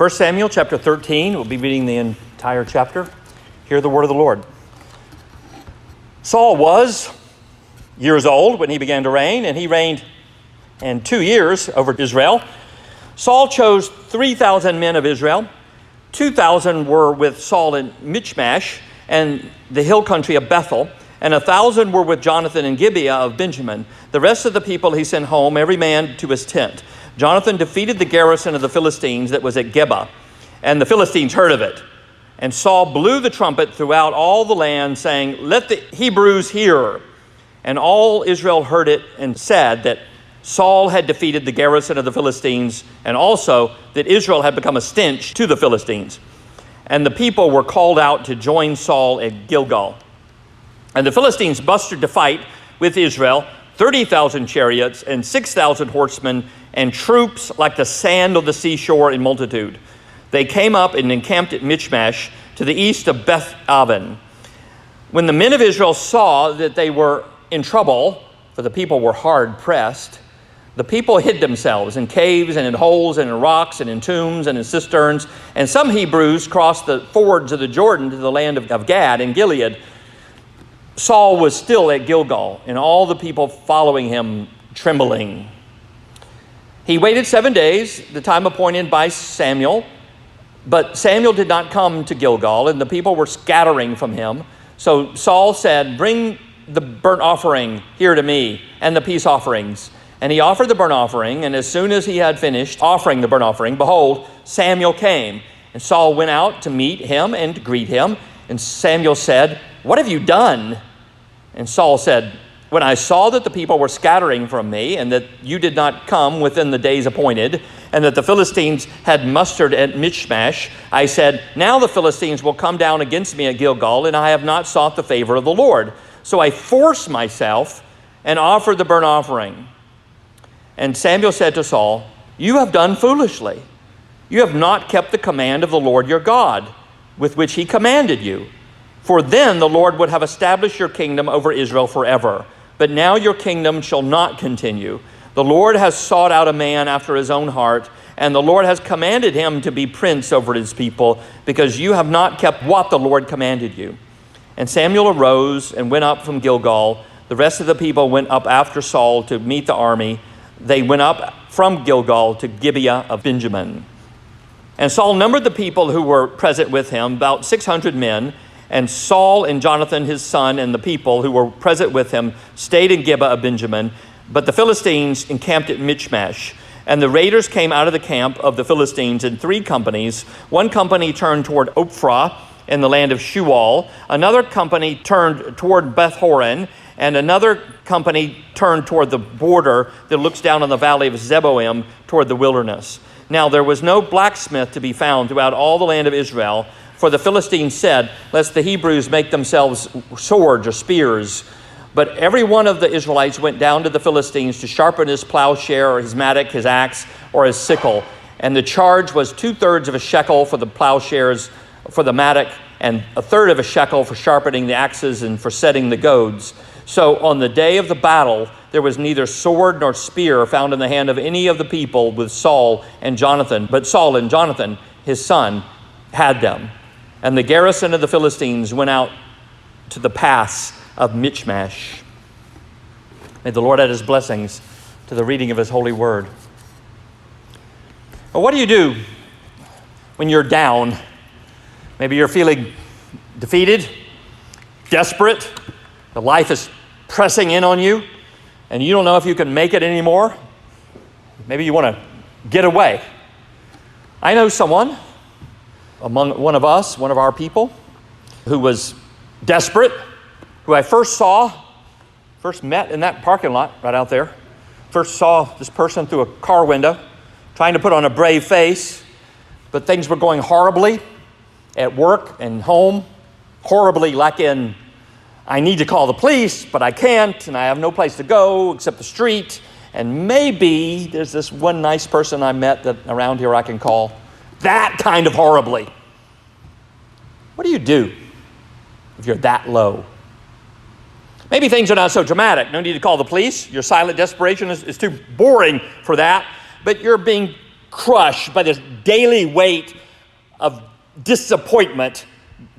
1 Samuel chapter 13, we'll be reading the entire chapter. Hear the word of the Lord. Saul was years old when he began to reign, and he reigned 2 years over Israel. Saul chose 3,000 men of Israel. 2,000 were with Saul in Michmash and the hill country of Bethel, and 1,000 were with Jonathan in Gibeah of Benjamin. The rest of the people he sent home, every man to his tent. Jonathan defeated the garrison of the Philistines that was at Geba, and the Philistines heard of it. And Saul blew the trumpet throughout all the land, saying, "Let the Hebrews hear." And all Israel heard it and said that Saul had defeated the garrison of the Philistines, and also that Israel had become a stench to the Philistines. And the people were called out to join Saul at Gilgal. And the Philistines mustered to fight with Israel 30,000 chariots and 6,000 horsemen and troops like the sand of the seashore in multitude. They came up and encamped at Michmash to the east of Beth-aven. When the men of Israel saw that they were in trouble, for the people were hard pressed, the people hid themselves in caves and in holes and in rocks and in tombs and in cisterns. And some Hebrews crossed the fords of the Jordan to the land of Gad and Gilead. Saul was still at Gilgal, and all the people following him trembling. He waited 7 days, the time appointed by Samuel, but Samuel did not come to Gilgal, and the people were scattering from him. So Saul said, "Bring the burnt offering here to me, and the peace offerings." And he offered the burnt offering, and as soon as he had finished offering the burnt offering, behold, Samuel came. And Saul went out to meet him and to greet him. And Samuel said, "What have you done?" And Saul said, "When I saw that the people were scattering from me, and that you did not come within the days appointed, and that the Philistines had mustered at Michmash, I said, now the Philistines will come down against me at Gilgal, and I have not sought the favor of the Lord. So I forced myself and offered the burnt offering." And Samuel said to Saul, "You have done foolishly. You have not kept the command of the Lord your God, with which he commanded you. For then the Lord would have established your kingdom over Israel forever. But now your kingdom shall not continue. The Lord has sought out a man after his own heart, and the Lord has commanded him to be prince over his people, because you have not kept what the Lord commanded you." And Samuel arose and went up from Gilgal. The rest of the people went up after Saul to meet the army. They went up from Gilgal to Gibeah of Benjamin. And Saul numbered the people who were present with him, about 600 men. And Saul and Jonathan his son and the people who were present with him stayed in Gibeah of Benjamin. But the Philistines encamped at Michmash. And the raiders came out of the camp of the Philistines in 3 companies. One company turned toward Ophrah in the land of Shual. Another company turned toward Beth-horon. And another company turned toward the border that looks down on the valley of Zeboim toward the wilderness. Now there was no blacksmith to be found throughout all the land of Israel, for the Philistines said, "Lest the Hebrews make themselves swords or spears." But every one of the Israelites went down to the Philistines to sharpen his plowshare or his mattock, his axe, or his sickle. And the charge was 2/3 of a shekel for the plowshares, for the mattock, and 1/3 of a shekel for sharpening the axes and for setting the goads. So on the day of the battle, there was neither sword nor spear found in the hand of any of the people with Saul and Jonathan, but Saul and Jonathan, his son, had them. And the garrison of the Philistines went out to the pass of Michmash. May the Lord add his blessings to the reading of his holy word. Well, what do you do when you're down? Maybe you're feeling defeated, desperate. The life is pressing in on you, and you don't know if you can make it anymore. Maybe you want to get away. I know someone among one of our people, who was desperate, who I first met in that parking lot right out there. First saw this person through a car window, trying to put on a brave face, but things were going horribly at work and home. Horribly, like in, I need to call the police, but I can't, and I have no place to go except the street. And maybe there's this one nice person I met that around here I can call. That kind of horribly. What do you do if you're that low? Maybe things are not so dramatic. No need to call the police. Your silent desperation is too boring for that. But you're being crushed by this daily weight of disappointment,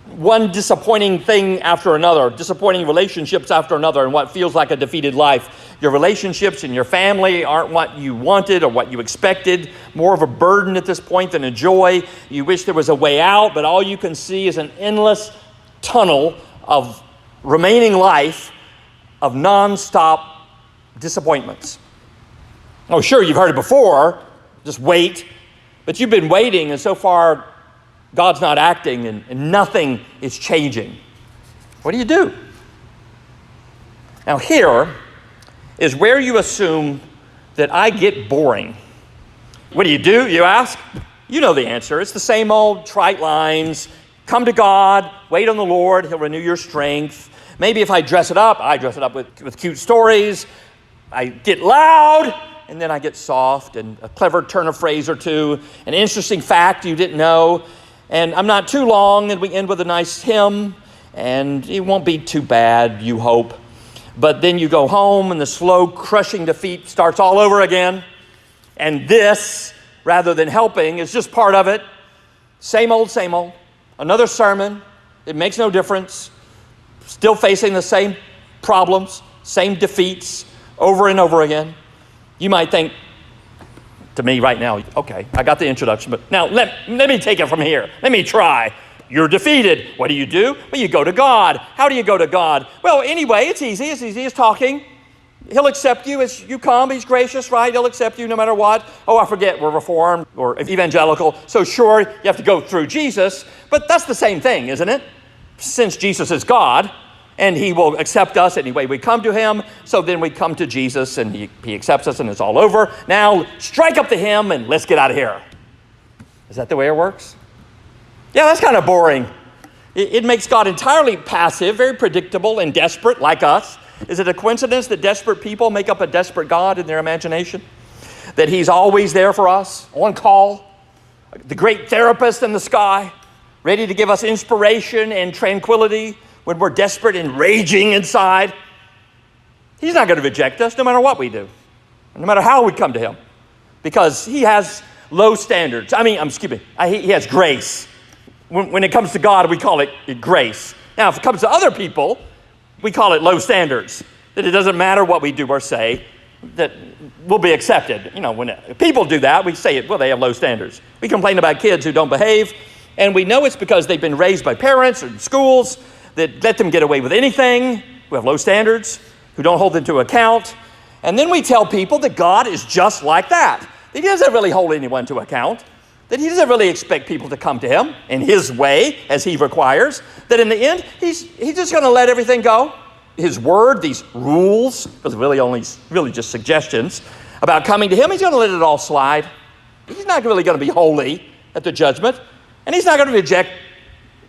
one disappointing thing after another, disappointing relationships after another, and what feels like a defeated life. Your relationships and your family aren't what you wanted or what you expected, more of a burden at this point than a joy. You wish there was a way out, but all you can see is an endless tunnel of remaining life of nonstop disappointments. Oh, sure, you've heard it before, just wait, but you've been waiting, and so far, God's not acting, and nothing is changing. What do you do? Now, here is where you assume that I get boring. What do, you ask? You know the answer. It's the same old trite lines. Come to God, wait on the Lord, He'll renew your strength. Maybe if I dress it up with cute stories. I get loud, and then I get soft, and a clever turn of phrase or two, an interesting fact you didn't know. And I'm not too long, and we end with a nice hymn, and it won't be too bad, you hope. But then you go home, and the slow, crushing defeat starts all over again. And this, rather than helping, is just part of it. Same old, same old. Another sermon. It makes no difference. Still facing the same problems, same defeats, over and over again. You might think to me right now, okay, I got the introduction, but now let me take it from here. Let me try. You're defeated. What do? Well, you go to God. How do you go to God? Well, anyway, it's easy as talking. He'll accept you as you come. He's gracious, right? He'll accept you no matter what. Oh, I forget, we're Reformed or evangelical. So sure, you have to go through Jesus, but that's the same thing, isn't it? Since Jesus is God, and He will accept us anyway. We come to Him, so then we come to Jesus, and He accepts us, and it's all over. Now, strike up the hymn, and let's get out of here. Is that the way it works? Yeah, that's kind of boring. It makes God entirely passive, very predictable, and desperate, like us. Is it a coincidence that desperate people make up a desperate God in their imagination? That He's always there for us, on call, the great therapist in the sky, ready to give us inspiration and tranquility when we're desperate and raging inside. He's not going to reject us no matter what we do, no matter how we come to Him, because He has low standards. He has grace. When it comes to God, we call it grace. Now, if it comes to other people, we call it low standards, that it doesn't matter what we do or say, that we'll be accepted. When people do that, we say, they have low standards. We complain about kids who don't behave, and we know it's because they've been raised by parents or schools that let them get away with anything, who have low standards, who don't hold them to account. And then we tell people that God is just like that He doesn't really hold anyone to account, that He doesn't really expect people to come to Him in His way as He requires, that in the end, He's just going to let everything go. His word, these rules, because really just suggestions about coming to Him, He's going to let it all slide. He's not really going to be holy at the judgment, and He's not going to reject,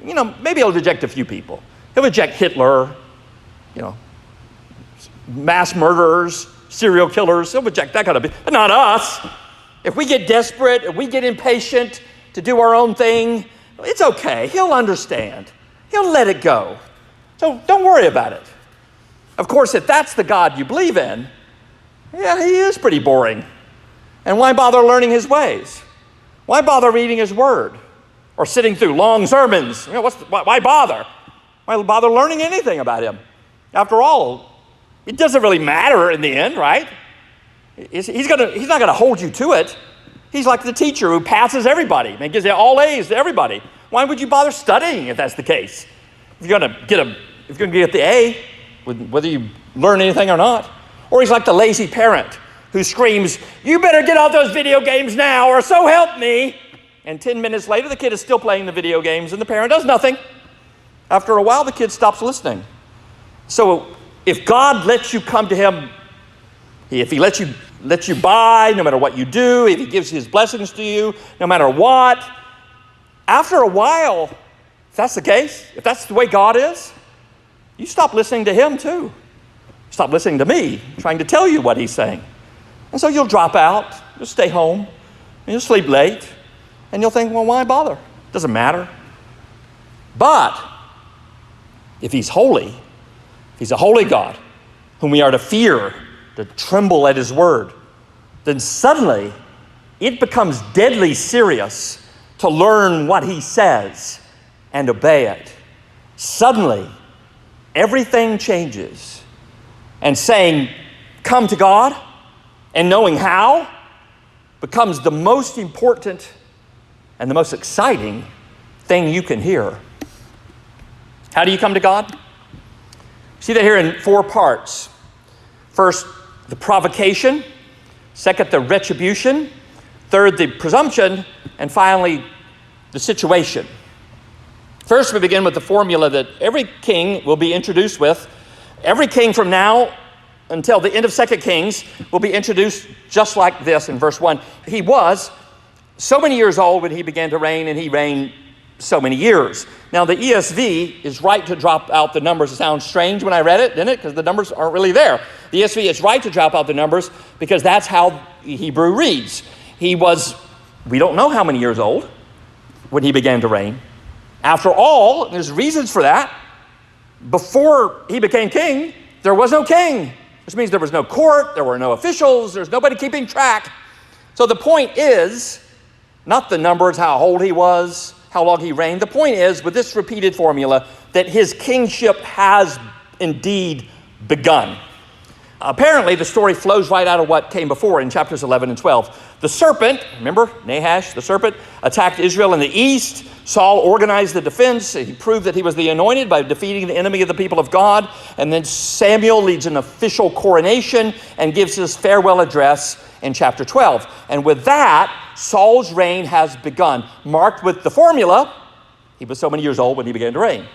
maybe He'll reject a few people. He'll reject Hitler, mass murderers, serial killers. He'll reject that kind of people, but not us. If we get desperate, if we get impatient to do our own thing, it's okay. He'll understand. He'll let it go. So don't worry about it. Of course, if that's the God you believe in, yeah, He is pretty boring. And why bother learning His ways? Why bother reading His word? Or sitting through long sermons? Why bother? Why bother learning anything about Him? After all, it doesn't really matter in the end, right? He's not going to hold you to it. He's like the teacher who passes everybody and gives all A's to everybody. Why would you bother studying if that's the case? If you're going to get the A, whether you learn anything or not. Or he's like the lazy parent who screams, "You better get out those video games now, or so help me." And 10 minutes later, the kid is still playing the video games and the parent does nothing. After a while, the kid stops listening. So if God lets you come to Him, if He lets you buy, no matter what you do, if He gives His blessings to you, no matter what, after a while, if that's the case, if that's the way God is, you stop listening to Him too. Stop listening to me, trying to tell you what He's saying. And so you'll drop out, you'll stay home, and you'll sleep late, and you'll think, well, why bother? Doesn't matter. But if He's holy, if He's a holy God, whom we are to fear, to tremble at His word, then suddenly it becomes deadly serious to learn what he says and obey it. Suddenly, everything changes. And saying, come to God, and knowing how, becomes the most important and the most exciting thing you can hear. How do you come to God? See that here in 4 parts. First, the provocation. Second, the retribution. Third, the presumption. And finally, the situation. First, we begin with the formula that every king will be introduced with. Every king from now until the end of 2 Kings will be introduced just like this in verse 1. He was so many years old when he began to reign, and he reigned so many years. Now, the ESV is right to drop out the numbers. It sounds strange when I read it, didn't it? Because the numbers aren't really there. The ESV is right to drop out the numbers because that's how Hebrew reads. He was, we don't know how many years old when he began to reign. After all, there's reasons for that. Before he became king, there was no king. Which means there was no court, there were no officials, there's nobody keeping track. So the point is, not the numbers, how old he was, how long he reigned. The point is, with this repeated formula, that his kingship has indeed begun. Apparently, the story flows right out of what came before in chapters 11 and 12. The serpent, remember, Nahash, the serpent, attacked Israel in the east. Saul organized the defense. He proved that he was the anointed by defeating the enemy of the people of God. And then Samuel leads an official coronation and gives his farewell address in chapter 12. And with that, Saul's reign has begun, marked with the formula, he was so many years old when he began to reign.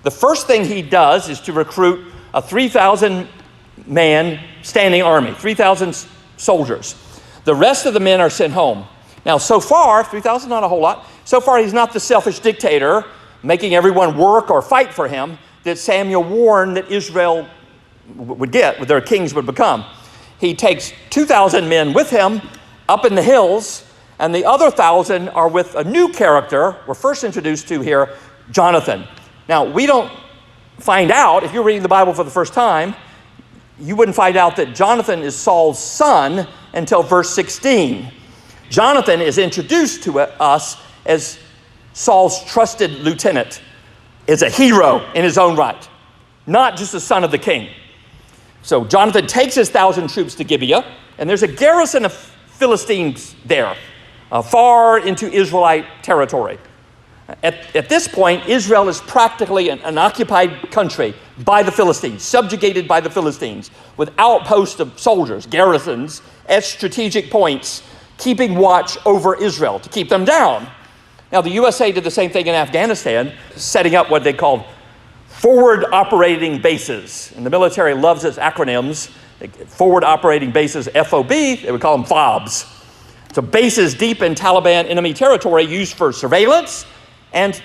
The first thing he does is to recruit a 3,000-man standing army, 3,000 soldiers. The rest of the men are sent home. Now, so far, 3,000, not a whole lot. So far, he's not the selfish dictator making everyone work or fight for him that Samuel warned that Israel would get, their kings would become. He takes 2,000 men with him up in the hills, and the other 1,000 are with a new character we're first introduced to here, Jonathan. Now, we don't find out, if you're reading the Bible for the first time, you wouldn't find out that Jonathan is Saul's son until verse 16. Jonathan is introduced to us as Saul's trusted lieutenant, is a hero in his own right, not just the son of the king. So Jonathan takes his 1,000 troops to Gibeah, and there's a garrison of Philistines there, far into Israelite territory. At this point, Israel is practically an occupied country by the Philistines, subjugated by the Philistines, with outposts of soldiers, garrisons, at strategic points, keeping watch over Israel to keep them down. Now, the USA did the same thing in Afghanistan, setting up what they called forward operating bases. And the military loves its acronyms. Forward operating bases, FOB, they would call them FOBs. So bases deep in Taliban enemy territory used for surveillance and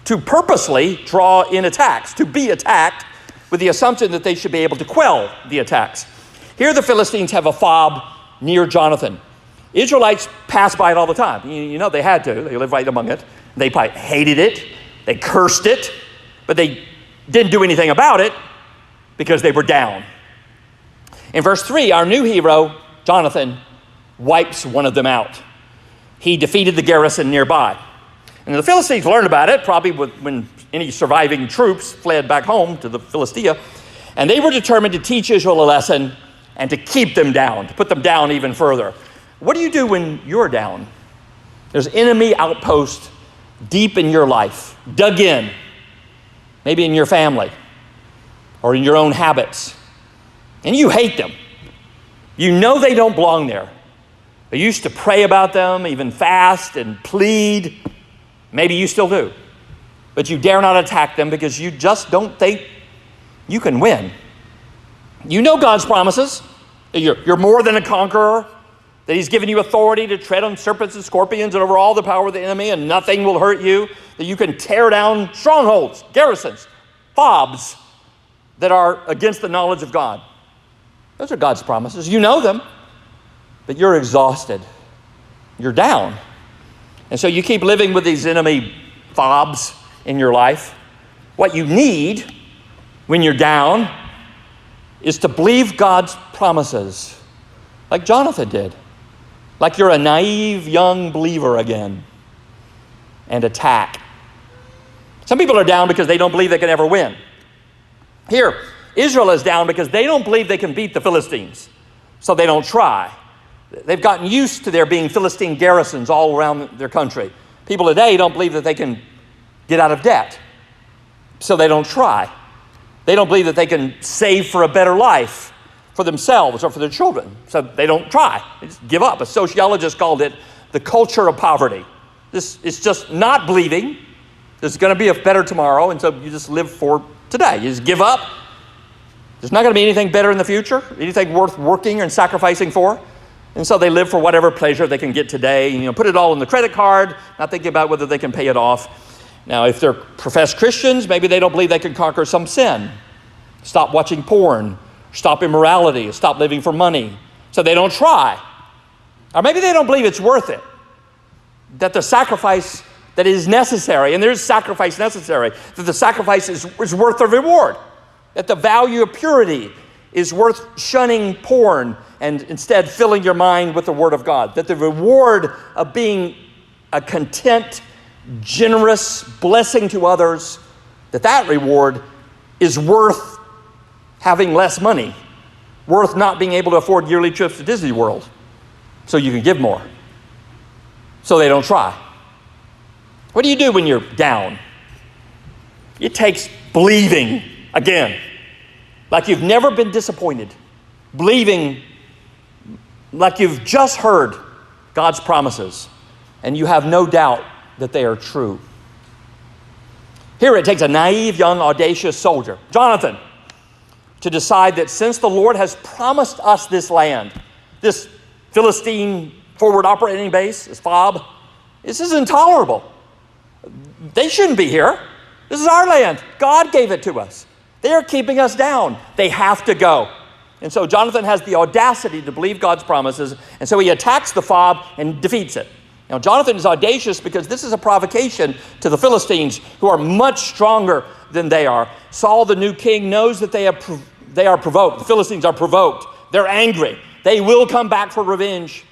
to purposely draw in attacks, to be attacked with the assumption that they should be able to quell the attacks. Here the Philistines have a FOB near Jonathan. Israelites pass by it all the time. You know they had to. They lived right among it. They probably hated it. They cursed it. But they didn't do anything about it because they were down. In verse 3, our new hero, Jonathan, wipes one of them out. He defeated the garrison nearby. And the Philistines learned about it, probably when any surviving troops fled back home to the Philistia. And they were determined to teach Israel a lesson and to keep them down, to put them down even further. What do you do when you're down? There's enemy outposts deep in your life, dug in, maybe in your family or in your own habits. And you hate them. You know they don't belong there. You used to pray about them, even fast and plead. Maybe you still do. But you dare not attack them because you just don't think you can win. You know God's promises. You're more than a conqueror. That he's given you authority to tread on serpents and scorpions and over all the power of the enemy, and nothing will hurt you. That you can tear down strongholds, garrisons, FOBs that are against the knowledge of God. Those are God's promises. You know them, but you're exhausted. You're down. And so you keep living with these enemy FOBs in your life. What you need when you're down is to believe God's promises, like Jonathan did. like you're a naive young believer again, and attack. Some people are down because they don't believe they can ever win. Here, Israel is down because they don't believe they can beat the Philistines, so they don't try. They've gotten used to there being Philistine garrisons all around their country. People today don't believe that they can get out of debt, so they don't try. They don't believe that they can save for a better life for themselves or for their children, so they don't try. They just give up. A sociologist called it the culture of poverty. This is just not believing there's going to be a better tomorrow, and so you just live for today. You just give up. There's not going to be anything better in the future, anything worth working and sacrificing for. And so they live for whatever pleasure they can get today, and, put it all in the credit card, not thinking about whether they can pay it off. Now, if they're professed Christians, maybe they don't believe they can conquer some sin. Stop watching porn, stop immorality, stop living for money. So they don't try. Or maybe they don't believe it's worth it, that the sacrifice that is necessary, and there's sacrifice necessary, that the sacrifice is worth the reward, that the value of purity is worth shunning porn and instead filling your mind with the Word of God, that the reward of being a content, generous blessing to others, that reward is worth having less money, worth not being able to afford yearly trips to Disney World so you can give more. So they don't try. What do you do when you're down? It takes believing again, like you've never been disappointed, believing like you've just heard God's promises and you have no doubt that they are true. Here it takes a naive, young, audacious soldier, Jonathan, to decide that since the Lord has promised us this land, this Philistine forward operating base, this FOB, this is intolerable. They shouldn't be here. This is our land. God gave it to us. They're keeping us down. They have to go. And so Jonathan has the audacity to believe God's promises, and so he attacks the FOB and defeats it. Now, Jonathan is audacious because this is a provocation to the Philistines, who are much stronger than they are. Saul, the new king, knows that they are provoked. The Philistines are provoked. They're angry. They will come back for revenge.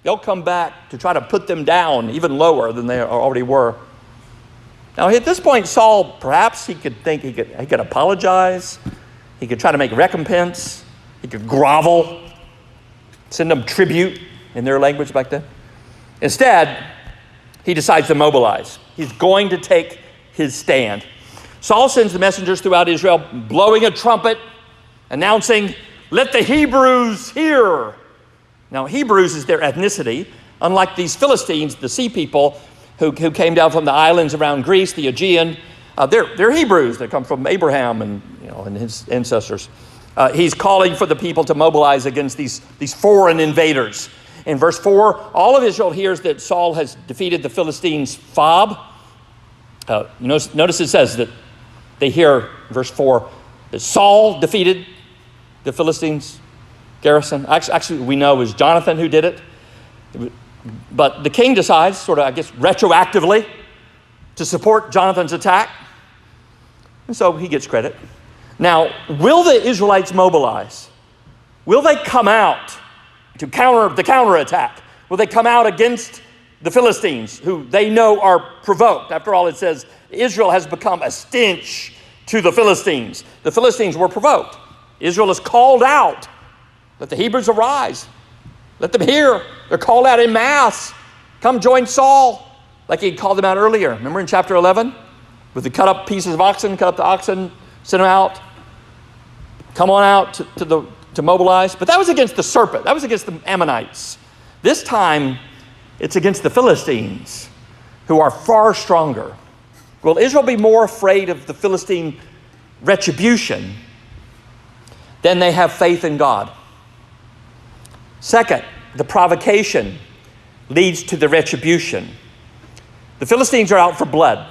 They'll come back to try to put them down even lower than they already were. Now, at this point, Saul, perhaps he could think he could apologize. He could try to make recompense. He could grovel, send them tribute in their language back then. Instead, he decides to mobilize. He's going to take his stand. Saul sends the messengers throughout Israel, blowing a trumpet, announcing, "Let the Hebrews hear." Now, Hebrews is their ethnicity, unlike these Philistines, the sea people who came down from the islands around Greece, the Aegean. They're Hebrews. They come from Abraham and his ancestors. He's calling for the people to mobilize against these foreign invaders. In verse 4, all of Israel hears that Saul has defeated the Philistines' FOB. Notice it says that they hear, verse 4, that Saul defeated the Philistines' garrison. Actually, we know it was Jonathan who did it. But the king decides, sort of, I guess, retroactively to support Jonathan's attack. And so he gets credit. Now, will the Israelites mobilize? Will they come out to counter the counterattack? Will they come out against the Philistines, who they know are provoked? After all, it says Israel has become a stench to the Philistines. The Philistines were provoked. Israel is called out. Let the Hebrews arise. Let them hear. They're called out in mass. Come join Saul, like he called them out earlier. Remember in chapter 11? With the cut up pieces of oxen, cut up the oxen, send them out. Come on out to mobilize. But that was against the serpent. That was against the Ammonites. This time, it's against the Philistines, who are far stronger. Will Israel be more afraid of the Philistine retribution than they have faith in God? Second, the provocation leads to the retribution. The Philistines are out for blood.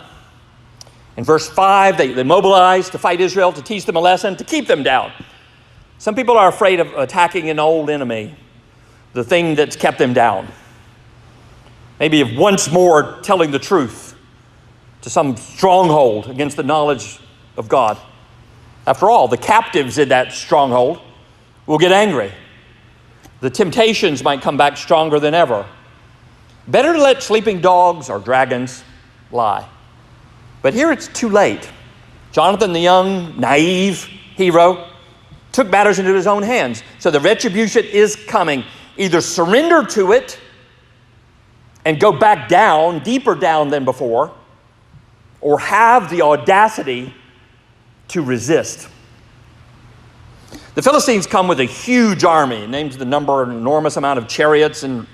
In verse 5, they mobilize to fight Israel, to teach them a lesson, to keep them down. Some people are afraid of attacking an old enemy, the thing that's kept them down. Maybe of once more telling the truth to some stronghold against the knowledge of God. After all, the captives in that stronghold will get angry. The temptations might come back stronger than ever. Better to let sleeping dogs or dragons lie. But here it's too late. Jonathan, the young, naive hero, took matters into his own hands. So the retribution is coming. Either surrender to it and go back down, deeper down than before, or have the audacity to resist. The Philistines come with a huge army. It names the number, an enormous amount of chariots and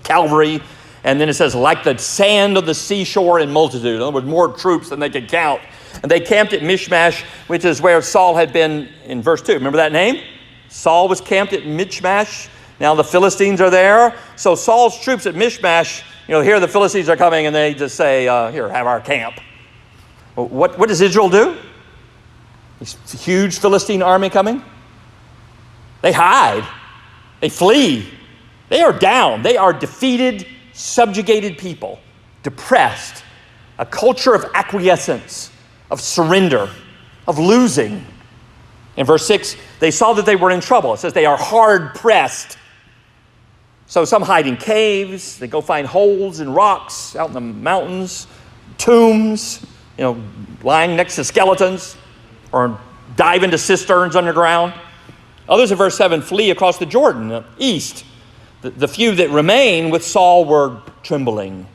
cavalry. And then it says, like the sand of the seashore in multitude. In other words, more troops than they could count. And they camped at Michmash, which is where Saul had been in verse 2. Remember that name? Saul was camped at Michmash. Now the Philistines are there. So Saul's troops at Michmash, here the Philistines are coming, and they just say, here, have our camp. Well, what does Israel do? This huge Philistine army coming? They hide. They flee. They are down. They are defeated, subjugated people, depressed, a culture of acquiescence, of surrender, of losing. In verse 6, they saw that they were in trouble. It says they are hard pressed. So some hide in caves. They go find holes in rocks out in the mountains, tombs, lying next to skeletons, or dive into cisterns underground. Others in verse 7 flee across the Jordan, east. The few that remain with Saul were trembling.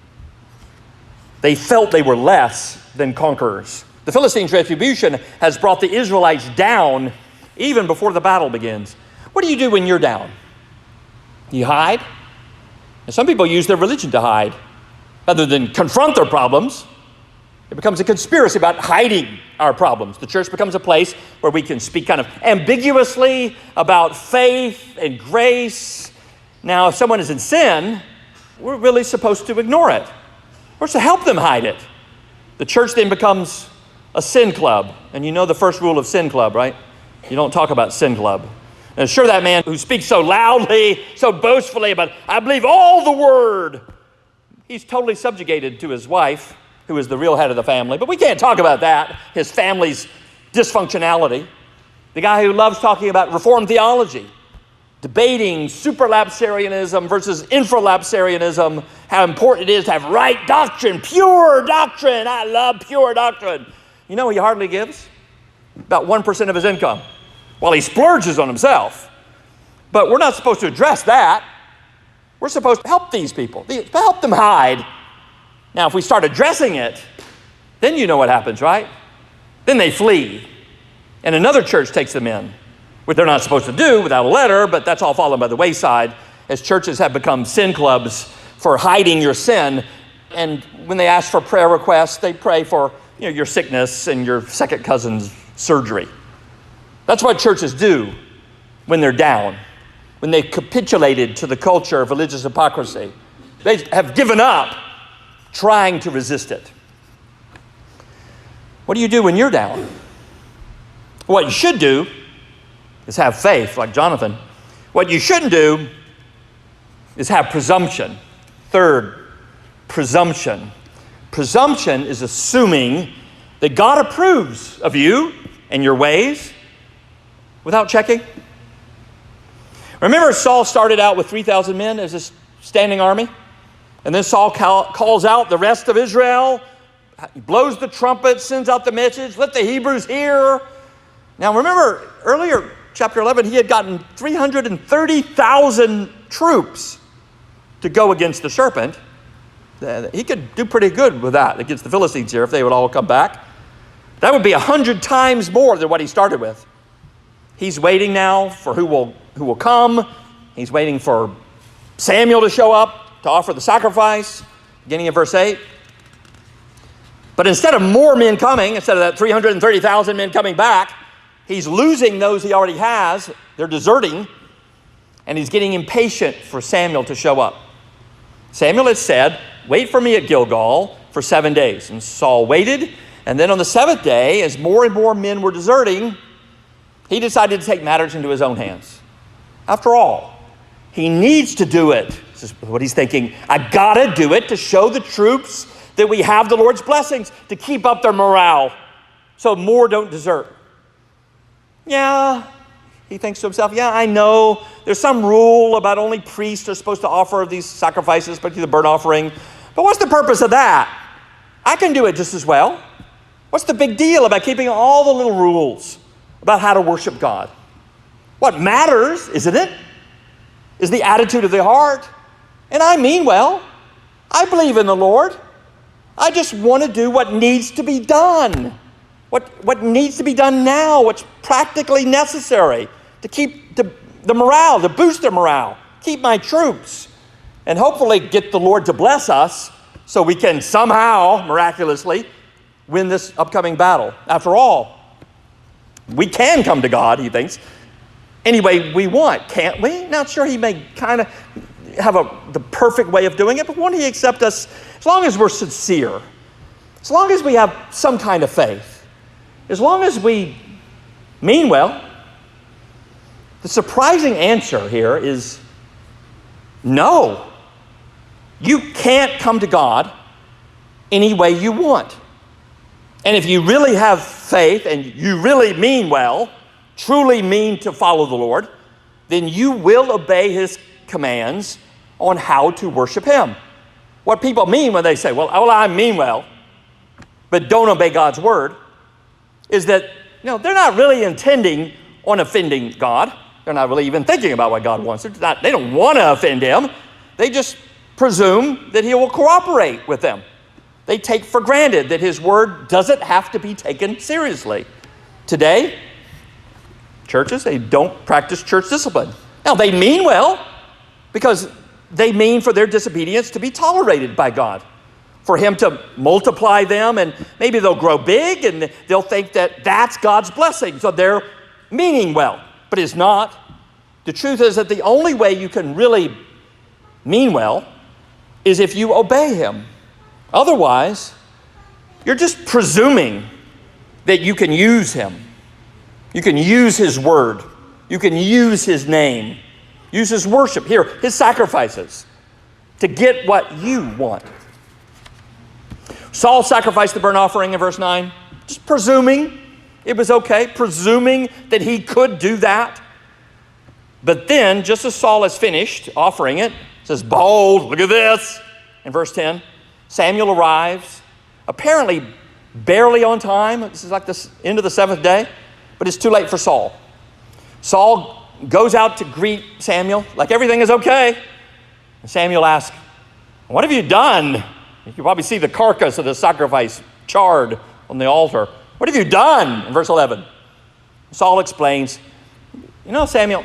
They felt they were less than conquerors. The Philistines' retribution has brought the Israelites down even before the battle begins. What do you do when you're down? You hide? And some people use their religion to hide. Rather than confront their problems, it becomes a conspiracy about hiding our problems. The church becomes a place where we can speak kind of ambiguously about faith and grace. Now, if someone is in sin, we're really supposed to ignore it. We're supposed to help them hide it. The church then becomes a sin club. And you know the first rule of sin club, right? You don't talk about sin club. And sure, that man who speaks so loudly, so boastfully about, I believe all the word, he's totally subjugated to his wife, who is the real head of the family. But we can't talk about that, his family's dysfunctionality. The guy who loves talking about Reformed theology, debating supralapsarianism versus infralapsarianism, how important it is to have right doctrine, pure doctrine. I love pure doctrine. You know, he hardly gives about 1% of his income while he splurges on himself. But we're not supposed to address that. We're supposed to help these people, help them hide. Now, if we start addressing it, then you know what happens, right? Then they flee, and another church takes them in, which they're not supposed to do without a letter, but that's all fallen by the wayside as churches have become sin clubs for hiding your sin. And when they ask for prayer requests, they pray for your sickness and your second cousin's surgery. That's what churches do when they're down, when they've capitulated to the culture of religious hypocrisy. They have given up trying to resist it. What do you do when you're down? What you should do is have faith, like Jonathan. What you shouldn't do is have presumption. Third, presumption. Presumption is assuming that God approves of you and your ways without checking. Remember, Saul started out with 3,000 men as a standing army? And then Saul calls out the rest of Israel. He blows the trumpet, sends out the message, let the Hebrews hear. Now remember, earlier, chapter 11, he had gotten 330,000 troops to go against the serpent. He could do pretty good with that against the Philistines here if they would all come back. That would be 100 times more than what he started with. He's waiting now for who will come. He's waiting for Samuel to show up to offer the sacrifice, beginning in verse 8. But instead of more men coming, instead of that 330,000 men coming back, he's losing those he already has. They're deserting, and he's getting impatient for Samuel to show up. Samuel had said, wait for me at Gilgal for 7 days. And Saul waited, and then on the seventh day, as more and more men were deserting, he decided to take matters into his own hands. After all, he needs to do it. This is what he's thinking. I gotta do it to show the troops that we have the Lord's blessings, to keep up their morale so more don't desert. Yeah, He thinks to himself, yeah, I know there's some rule about only priests are supposed to offer these sacrifices, especially the burnt offering. But what's the purpose of that? I can do it just as well. What's the big deal about keeping all the little rules about how to worship God? What matters, isn't it, is the attitude of the heart. And I mean well. I believe in the Lord. I just want to do what needs to be done. What needs to be done now, what's practically necessary to keep the morale, to boost the morale, keep my troops, and hopefully get the Lord to bless us so we can somehow, miraculously, win this upcoming battle. After all, we can come to God, he thinks, any way we want, can't we? Now, sure, he may kind of have the perfect way of doing it, but won't he accept us as long as we're sincere, as long as we have some kind of faith? As long as we mean well? The surprising answer here is no. You can't come to God any way you want. And if you really have faith and you really mean well, truly mean to follow the Lord, then you will obey his commands on how to worship him. What people mean when they say, well, I mean well, but don't obey God's word, is that, they're not really intending on offending God. They're not really even thinking about what God wants. They don't want to offend him. They just presume that he will cooperate with them. They take for granted that his word doesn't have to be taken seriously. Today, churches, they don't practice church discipline. Now, they mean well because they mean for their disobedience to be tolerated by God, for him to multiply them, and maybe they'll grow big and they'll think that that's God's blessing. So they're meaning well, but it's not. The truth is that the only way you can really mean well is if you obey him. Otherwise, you're just presuming that you can use him. You can use his word. You can use his name. Use his worship, here, his sacrifices, to get what you want. Saul sacrificed the burnt offering in verse 9, just presuming it was okay, presuming that he could do that. But then, just as Saul is finished offering it, says, behold, look at this. In verse 10, Samuel arrives, apparently barely on time. This is like the end of the seventh day, but it's too late for Saul. Saul goes out to greet Samuel, like everything is okay. And Samuel asks, what have you done? You can probably see the carcass of the sacrifice charred on the altar. What have you done? In verse 11, Saul explains, Samuel,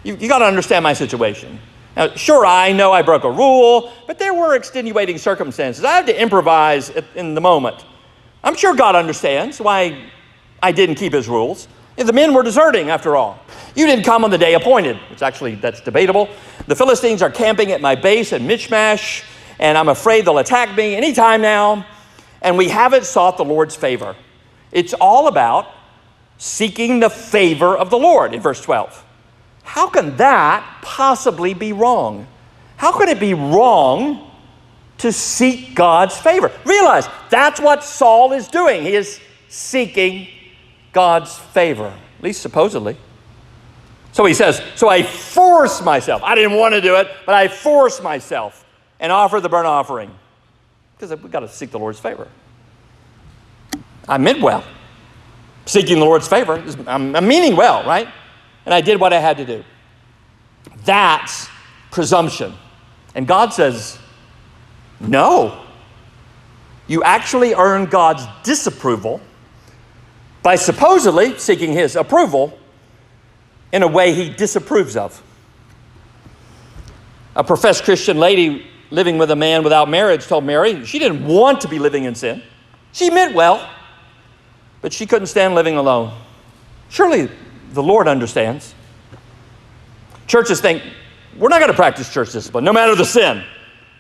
you got to understand my situation. Now, sure, I know I broke a rule, but there were extenuating circumstances. I had to improvise in the moment. I'm sure God understands why I didn't keep his rules. The men were deserting, after all. You didn't come on the day appointed, which actually, that's debatable. The Philistines are camping at my base in Michmash, and I'm afraid they'll attack me anytime now. And we haven't sought the Lord's favor. It's all about seeking the favor of the Lord in verse 12. How can that possibly be wrong? How can it be wrong to seek God's favor? Realize that's what Saul is doing. He is seeking God's favor, at least supposedly. So he says, so I forced myself. I didn't want to do it, but I forced myself and offered the burnt offering because we've got to seek the Lord's favor. I meant well. Seeking the Lord's favor, I'm meaning well, right? And I did what I had to do. That's presumption. And God says, no. You actually earn God's disapproval by supposedly seeking his approval in a way he disapproves of. A professed Christian lady living with a man without marriage told Mary she didn't want to be living in sin. She meant well, but she couldn't stand living alone. Surely the Lord understands. Churches think, we're not going to practice church discipline, no matter the sin.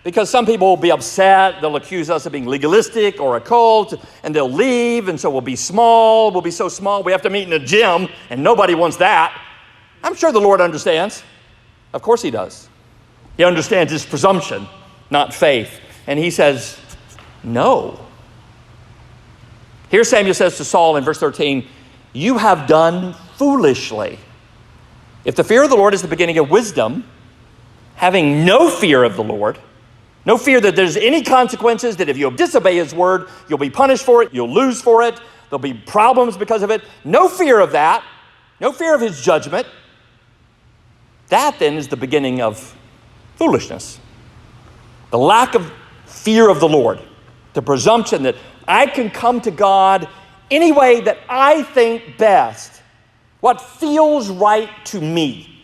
Because some people will be upset, they'll accuse us of being legalistic or a cult, and they'll leave, and so we'll be small, we'll be so small, we have to meet in a gym, and nobody wants that. I'm sure the Lord understands. Of course he does. He understands his presumption, not faith. And he says, no. Here Samuel says to Saul in verse 13, you have done foolishly. If the fear of the Lord is the beginning of wisdom, having no fear of the Lord, no fear that there's any consequences, that if you disobey his word, you'll be punished for it, you'll lose for it, there'll be problems because of it. No fear of that, no fear of his judgment. That then is the beginning of foolishness. The lack of fear of the Lord, the presumption that I can come to God any way that I think best, what feels right to me,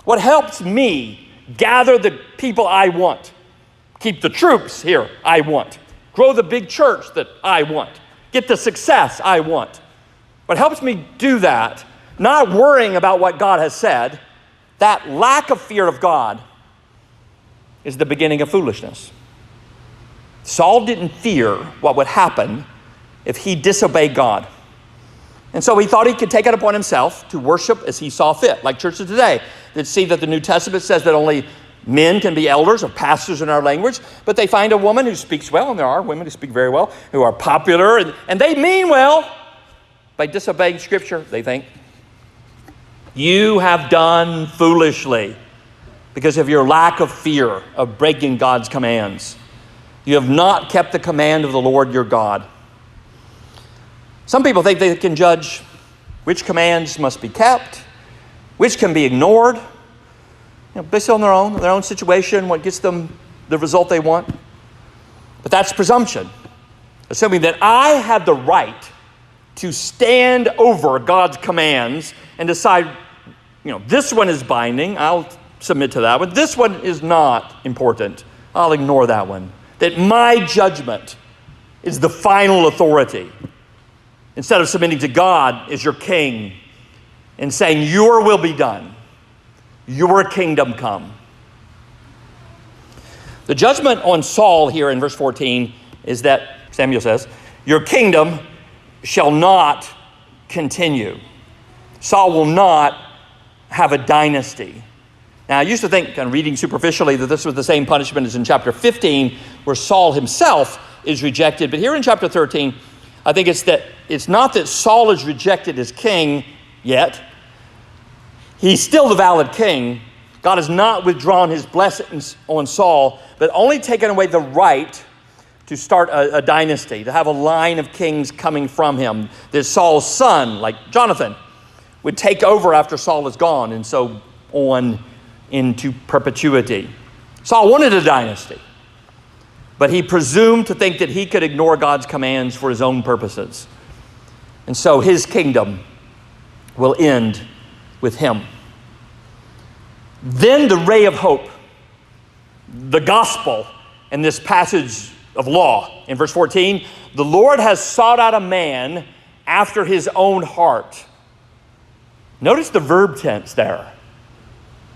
what helps me gather the people I want, keep the troops here I want, grow the big church that I want, get the success I want. What helps me do that, not worrying about what God has said, that lack of fear of God is the beginning of foolishness. Saul didn't fear what would happen if he disobeyed God. And so he thought he could take it upon himself to worship as he saw fit, like churches today that see that the New Testament says that only men can be elders or pastors in our language, but they find a woman who speaks well, and there are women who speak very well, who are popular, and they mean well. By disobeying Scripture, they think, you have done foolishly because of your lack of fear of breaking God's commands. You have not kept the command of the Lord your God. Some people think they can judge which commands must be kept, which can be ignored, based on their own situation, what gets them the result they want. But that's presumption, assuming that I have the right to stand over God's commands and decide, this one is binding, I'll submit to that one. This one is not important, I'll ignore that one. That my judgment is the final authority. Instead of submitting to God as your king and saying, your will be done, your kingdom come. The judgment on Saul here in verse 14 is that, Samuel says, your kingdom shall not continue. Saul will not have a dynasty. Now, I used to think, kind of reading superficially, that this was the same punishment as in chapter 15, where Saul himself is rejected. But here in chapter 13, I think it's not that Saul is rejected as king yet. He's still the valid king. God has not withdrawn his blessings on Saul, but only taken away the right to start a dynasty, to have a line of kings coming from him. That Saul's son, like Jonathan, would take over after Saul is gone, and so on into perpetuity. Saul wanted a dynasty, but he presumed to think that he could ignore God's commands for his own purposes. And so his kingdom will end with him. Then the ray of hope, the gospel in this passage of law. In verse 14, the Lord has sought out a man after his own heart. Notice the verb tense there.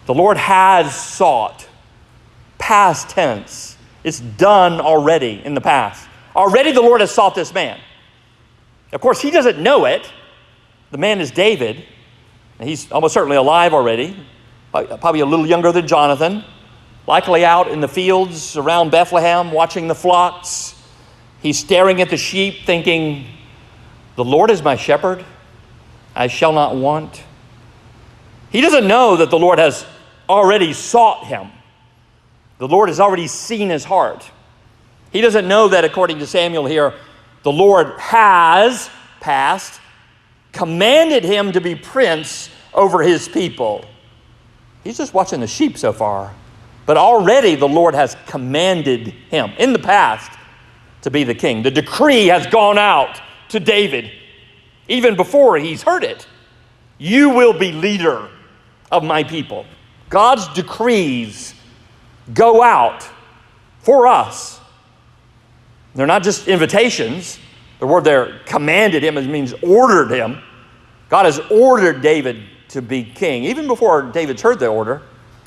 The Lord has sought. Past tense. It's done already in the past. Already the Lord has sought this man. Of course, he doesn't know it. The man is David. And he's almost certainly alive already. Probably a little younger than Jonathan. Likely out in the fields around Bethlehem watching the flocks. He's staring at the sheep thinking, the Lord is my shepherd. I shall not want. He doesn't know that the Lord has already sought him. The Lord has already seen his heart. He doesn't know that, according to Samuel here, the Lord has, past, commanded him to be prince over his people. He's just watching the sheep so far. But already the Lord has commanded him in the past to be the king. The decree has gone out to David even before he's heard it. You will be leader of my people. God's decrees go out for us. They're not just invitations. The word there, commanded him, means ordered him. God has ordered David to be king, even before David's heard the order.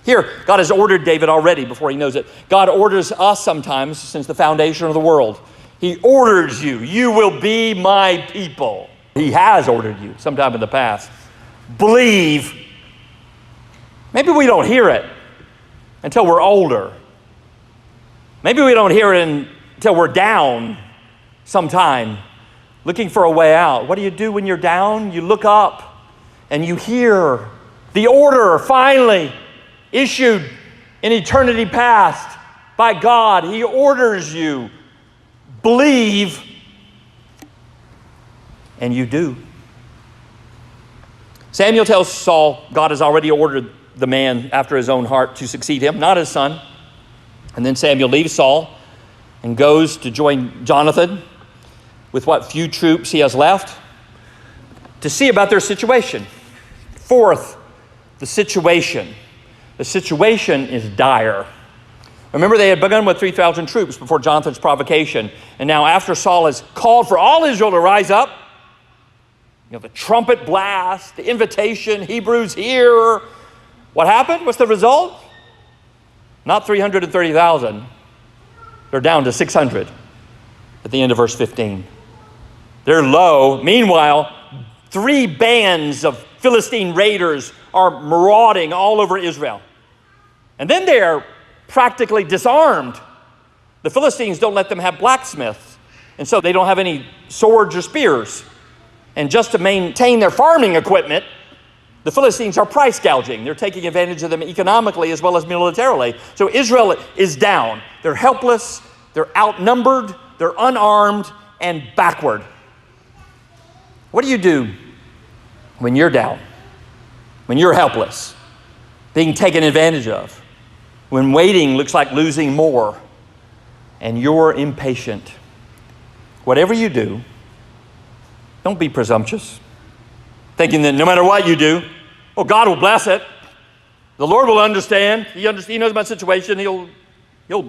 Here, God has ordered David already before he knows it. God orders us sometimes since the foundation of the world. He orders you. You will be my people. He has ordered you sometime in the past. Believe. Maybe we don't hear it until we're older. Maybe we don't hear it until we're down sometime, looking for a way out. What do you do when you're down? You look up and you hear The order finally issued in eternity past by God. He orders you, believe, and you do. Samuel tells Saul God has already ordered the man after his own heart to succeed him, not his son. And then Samuel leaves Saul and goes to join Jonathan with what few troops he has left to see about their situation. Fourth, the situation. The situation is dire. Remember, they had begun with 3,000 troops before Jonathan's provocation. And now after Saul has called for all Israel to rise up, the trumpet blast, the invitation, Hebrews hear. What happened? What's the result? Not 330,000. They're down to 600 at the end of verse 15. They're low. Meanwhile, 3 bands of Philistine raiders are marauding all over Israel. And then they are practically disarmed. The Philistines don't let them have blacksmiths, and so they don't have any swords or spears. And just to maintain their farming equipment, the Philistines are price gouging. They're taking advantage of them economically as well as militarily. So Israel is down. They're helpless, they're outnumbered, they're unarmed, and backward. What do you do when you're down? When you're helpless, being taken advantage of? When waiting looks like losing more, and you're impatient? Whatever you do, don't be presumptuous, thinking that no matter what you do, well, God will bless it. The Lord will understand. He knows my situation. He'll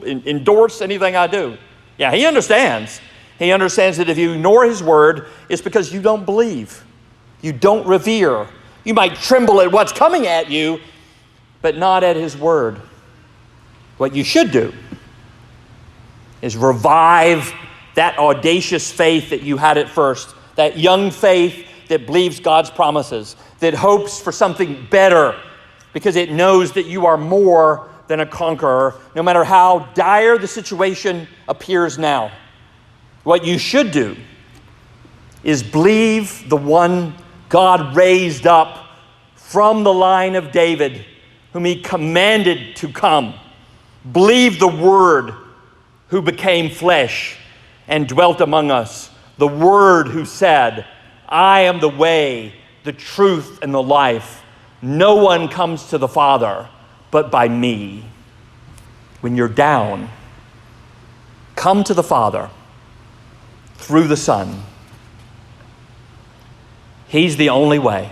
endorse anything I do. Yeah, He understands. He understands that if you ignore His word, it's because you don't believe. You don't revere. You might tremble at what's coming at you, but not at His word. What you should do is revive that audacious faith that you had at first. That young faith that believes God's promises, that hopes for something better because it knows that you are more than a conqueror, no matter how dire the situation appears now. What you should do is believe the one God raised up from the line of David, whom He commanded to come. Believe the Word who became flesh and dwelt among us. The Word who said, I am the way, the truth, and the life. No one comes to the Father but by me. When you're down, come to the Father through the Son. He's the only way.